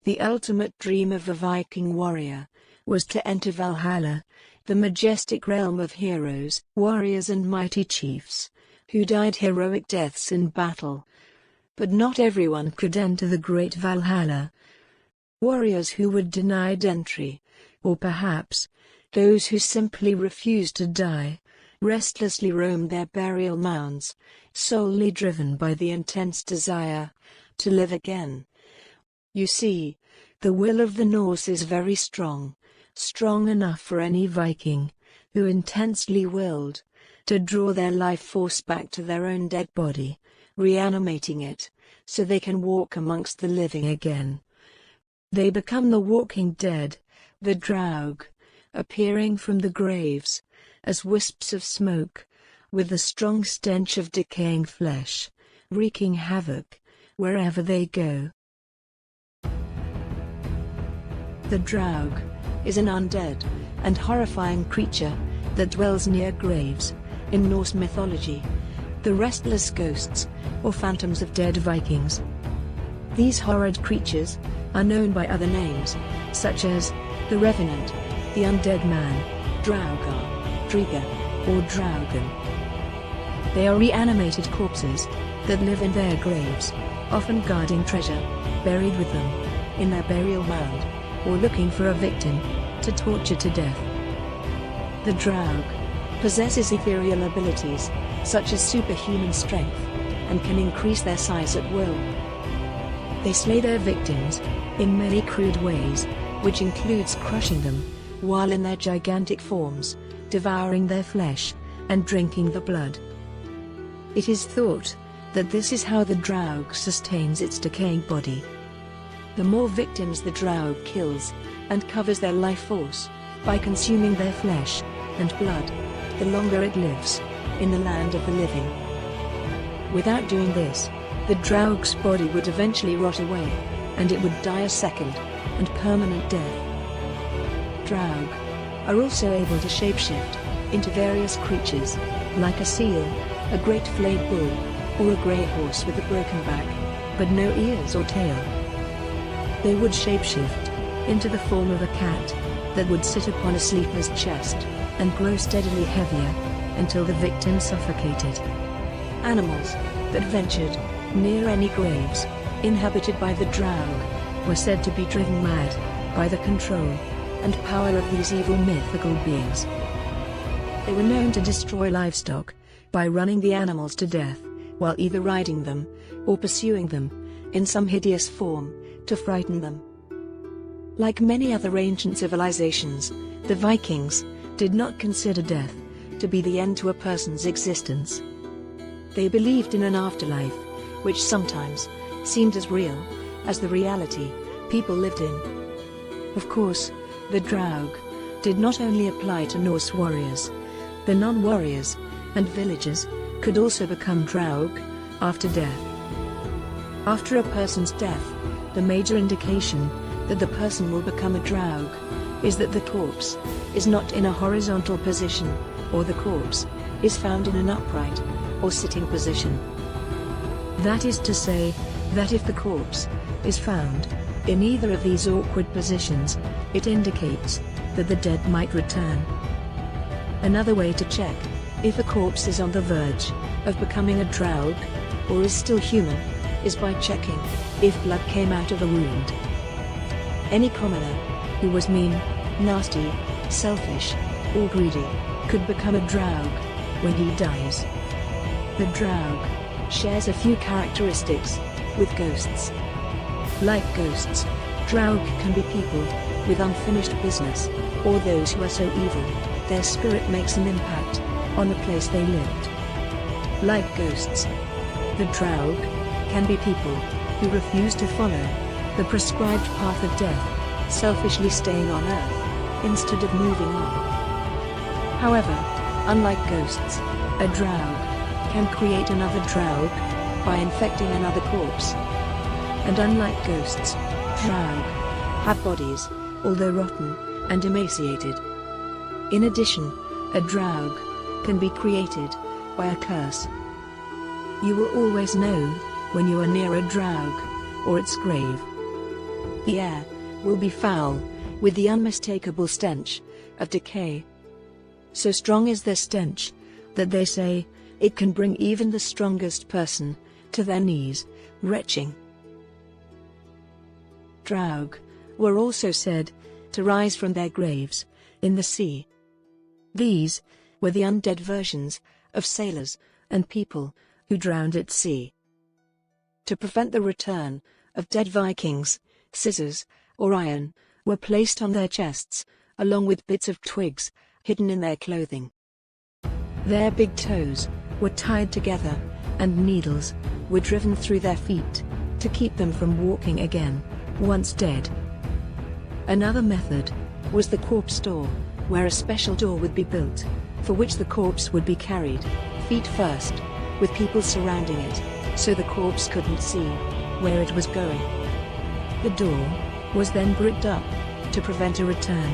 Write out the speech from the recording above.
The ultimate dream of a Viking warrior was to enter Valhalla, the majestic realm of heroes, warriors and mighty chiefs, who died heroic deaths in battle. But not everyone could enter the great Valhalla. Warriors who were denied entry, or perhaps those who simply refused to die, restlessly roamed their burial mounds, solely driven by the intense desire to live again. You see, the will of the Norse is very strong, strong enough for any Viking, who intensely willed to draw their life force back to their own dead body, reanimating it, so they can walk amongst the living again. They become the walking dead, the Draug, appearing from the graves as wisps of smoke, with the strong stench of decaying flesh, wreaking havoc wherever they go. The Draug is an undead and horrifying creature that dwells near graves in Norse mythology, the restless ghosts or phantoms of dead Vikings. These horrid creatures are known by other names, such as the Revenant, the Undead Man, Draugar, Draugr, or Draugen. They are reanimated corpses that live in their graves, often guarding treasure buried with them in their burial mound, or looking for a victim to torture to death. The Draug possesses ethereal abilities, such as superhuman strength, and can increase their size at will. They slay their victims in many crude ways, which includes crushing them while in their gigantic forms, devouring their flesh, and drinking the blood. It is thought that this is how the Draug sustains its decaying body. The more victims the Draug kills and covers their life force by consuming their flesh and blood, the longer it lives in the land of the living. Without doing this, the Draug's body would eventually rot away, and it would die a second and permanent death. Draug are also able to shapeshift into various creatures, like a seal, a great flayed bull, or a grey horse with a broken back, but no ears or tail. They would shapeshift into the form of a cat that would sit upon a sleeper's chest and grow steadily heavier until the victim suffocated. Animals that ventured near any graves inhabited by the Draug were said to be driven mad by the control and power of these evil mythical beings. They were known to destroy livestock by running the animals to death while either riding them or pursuing them in some hideous form to frighten them. Like many other ancient civilizations, the Vikings did not consider death to be the end to a person's existence. They believed in an afterlife, which sometimes seemed as real as the reality people lived in. Of course, the Draug did not only apply to Norse warriors. The non-warriors and villagers could also become Draug after death. After a person's death, the major indication that the person will become a Draug is that the corpse is not in a horizontal position, or the corpse is found in an upright or sitting position. That is to say, that if the corpse is found in either of these awkward positions, it indicates that the dead might return. Another way to check if a corpse is on the verge of becoming a Draug, or is still human, is by checking if blood came out of a wound. Any commoner who was mean, nasty, selfish, or greedy could become a Draug when he dies. The Draug shares a few characteristics with ghosts. Like ghosts, Draug can be people with unfinished business, or those who are so evil their spirit makes an impact on the place they lived. Like ghosts, the Draug can be people who refuse to follow the prescribed path of death, selfishly staying on Earth instead of moving on. However, unlike ghosts, a Draug can create another Draug by infecting another corpse. And unlike ghosts, Draug have bodies, although rotten and emaciated. In addition, a Draug can be created by a curse. You will always know when you are near a Draug or its grave. The air will be foul, with the unmistakable stench of decay. So strong is their stench that they say it can bring even the strongest person to their knees, retching. Draug were also said to rise from their graves in the sea. These were the undead versions of sailors and people who drowned at sea. To prevent the return of dead Vikings, scissors or iron were placed on their chests, along with bits of twigs hidden in their clothing. Their big toes were tied together, and needles were driven through their feet to keep them from walking again once dead. Another method was the corpse door, where a special door would be built, for which the corpse would be carried, feet first, with people surrounding it, so the corpse couldn't see where it was going. The door was then bricked up to prevent a return